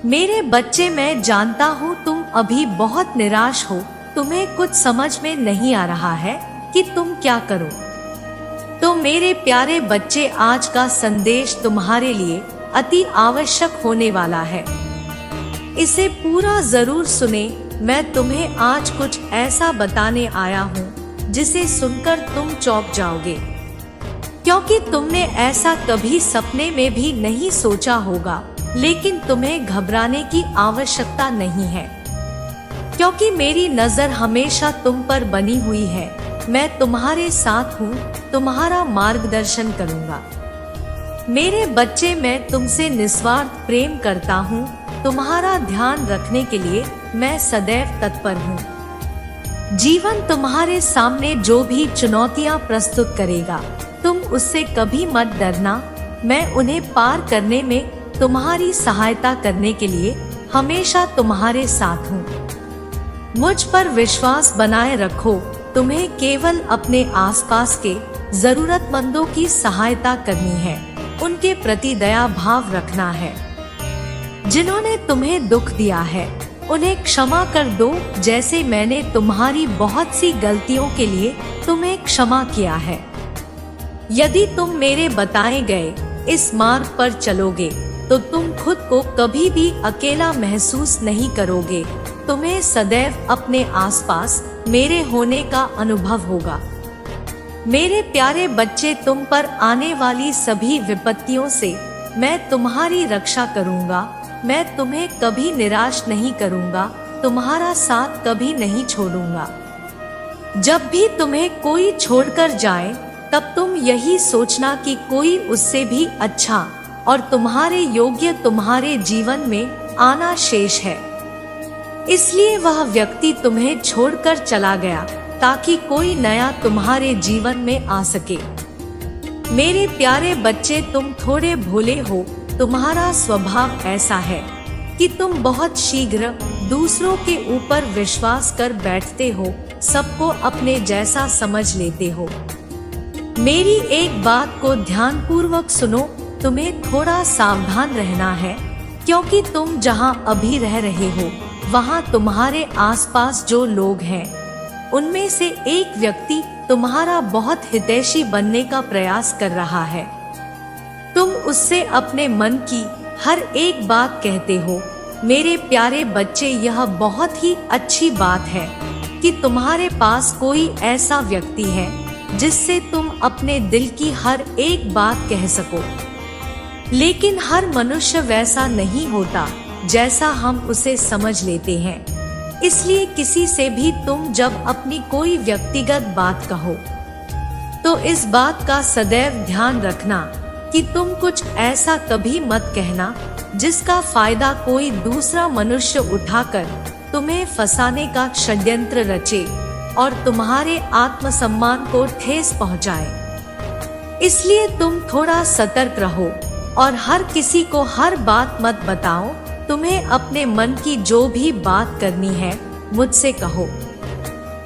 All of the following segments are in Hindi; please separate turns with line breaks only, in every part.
मेरे बच्चे, मैं जानता हूँ तुम अभी बहुत निराश हो, तुम्हें कुछ समझ में नहीं आ रहा है कि तुम क्या करो। तो मेरे प्यारे बच्चे, आज का संदेश तुम्हारे लिए अति आवश्यक होने वाला है। इसे पूरा जरूर सुने। मैं तुम्हें आज कुछ ऐसा बताने आया हूँ जिसे सुनकर तुम चौंक जाओगे, क्योंकि तुमने ऐसा कभी सपने में भी नहीं सोचा होगा। लेकिन तुम्हें घबराने की आवश्यकता नहीं है, क्योंकि मेरी नजर हमेशा तुम पर बनी हुई है। मैं तुम्हारे साथ हूँ, तुम्हारा मार्गदर्शन करूँगा। मेरे बच्चे, मैं तुमसे निस्वार्थ प्रेम करता हूँ। तुम्हारा ध्यान रखने के लिए मैं सदैव तत्पर हूँ। जीवन तुम्हारे सामने जो भी चुनौतियाँ प्रस्तुत करेगा, तुम उससे कभी मत डरना। मैं उन्हें पार करने में तुम्हारी सहायता करने के लिए हमेशा तुम्हारे साथ हूँ। मुझ पर विश्वास बनाए रखो। तुम्हें केवल अपने आसपास के जरूरतमंदों की सहायता करनी है, उनके प्रति दया भाव रखना है। जिन्होंने तुम्हें दुख दिया है उन्हें क्षमा कर दो, जैसे मैंने तुम्हारी बहुत सी गलतियों के लिए तुम्हें क्षमा किया है। यदि तुम मेरे बताए गए इस मार्ग पर चलोगे तो तुम खुद को कभी भी अकेला महसूस नहीं करोगे। तुम्हें सदैव अपने आसपास मेरे होने का अनुभव होगा। मेरे प्यारे बच्चे, तुम पर आने वाली सभी विपत्तियों से मैं तुम्हारी रक्षा करूंगा। मैं तुम्हें कभी निराश नहीं करूंगा, तुम्हारा साथ कभी नहीं छोड़ूंगा। जब भी तुम्हें कोई छोड़कर जाए, तब तुम यही सोचना कि कोई उससे भी अच्छा और तुम्हारे योग्य तुम्हारे जीवन में आना शेष है। इसलिए वह व्यक्ति तुम्हें छोड़कर चला गया ताकि कोई नया तुम्हारे जीवन में आ सके। मेरे प्यारे बच्चे, तुम थोड़े भोले हो। तुम्हारा स्वभाव ऐसा है कि तुम बहुत शीघ्र दूसरों के ऊपर विश्वास कर बैठते हो, सबको अपने जैसा समझ लेते हो। मेरी एक बात को ध्यानपूर्वक सुनो। तुम्हें थोड़ा सावधान रहना है, क्योंकि तुम जहां अभी रह रहे हो वहां तुम्हारे आसपास जो लोग हैं, उनमें से एक व्यक्ति तुम्हारा बहुत हितैषी बनने का प्रयास कर रहा है। तुम उससे अपने मन की हर एक बात कहते हो। मेरे प्यारे बच्चे, यह बहुत ही अच्छी बात है कि तुम्हारे पास कोई ऐसा व्यक्ति है जिससे तुम अपने दिल की हर एक बात कह सको। लेकिन हर मनुष्य वैसा नहीं होता जैसा हम उसे समझ लेते हैं। इसलिए किसी से भी तुम जब अपनी कोई व्यक्तिगत बात कहो, तो इस बात का सदैव ध्यान रखना कि तुम कुछ ऐसा कभी मत कहना जिसका फायदा कोई दूसरा मनुष्य उठाकर तुम्हें फंसाने का षड्यंत्र रचे और तुम्हारे आत्मसम्मान को ठेस पहुंचाए। इसलिए तुम थोड़ा सतर्क रहो और हर किसी को हर बात मत बताओ। तुम्हें अपने मन की जो भी बात करनी है मुझसे कहो,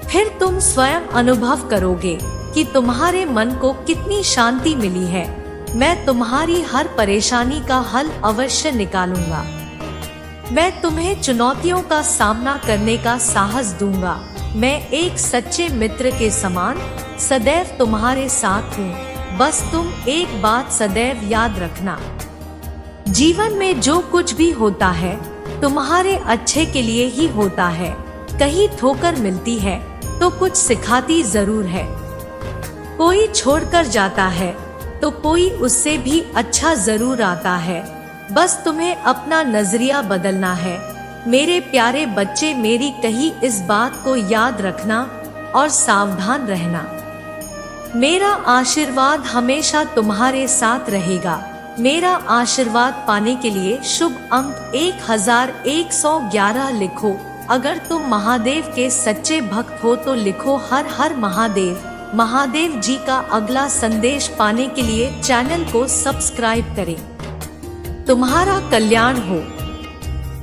फिर तुम स्वयं अनुभव करोगे कि तुम्हारे मन को कितनी शांति मिली है। मैं तुम्हारी हर परेशानी का हल अवश्य निकालूंगा। मैं तुम्हें चुनौतियों का सामना करने का साहस दूंगा। मैं एक सच्चे मित्र के समान सदैव तुम्हारे साथ हूँ। बस तुम एक बात सदैव याद रखना, जीवन में जो कुछ भी होता है तुम्हारे अच्छे के लिए ही होता है। कहीं ठोकर मिलती है तो कुछ सिखाती जरूर है। कोई छोड़कर जाता है तो कोई उससे भी अच्छा जरूर आता है। बस तुम्हें अपना नजरिया बदलना है। मेरे प्यारे बच्चे, मेरी कही इस बात को याद रखना और सावधान रहना। मेरा आशीर्वाद हमेशा तुम्हारे साथ रहेगा। मेरा आशीर्वाद पाने के लिए शुभ अंक 1111 लिखो। अगर तुम महादेव के सच्चे भक्त हो तो लिखो हर हर महादेव। महादेव जी का अगला संदेश पाने के लिए चैनल को सब्सक्राइब करें। तुम्हारा कल्याण हो।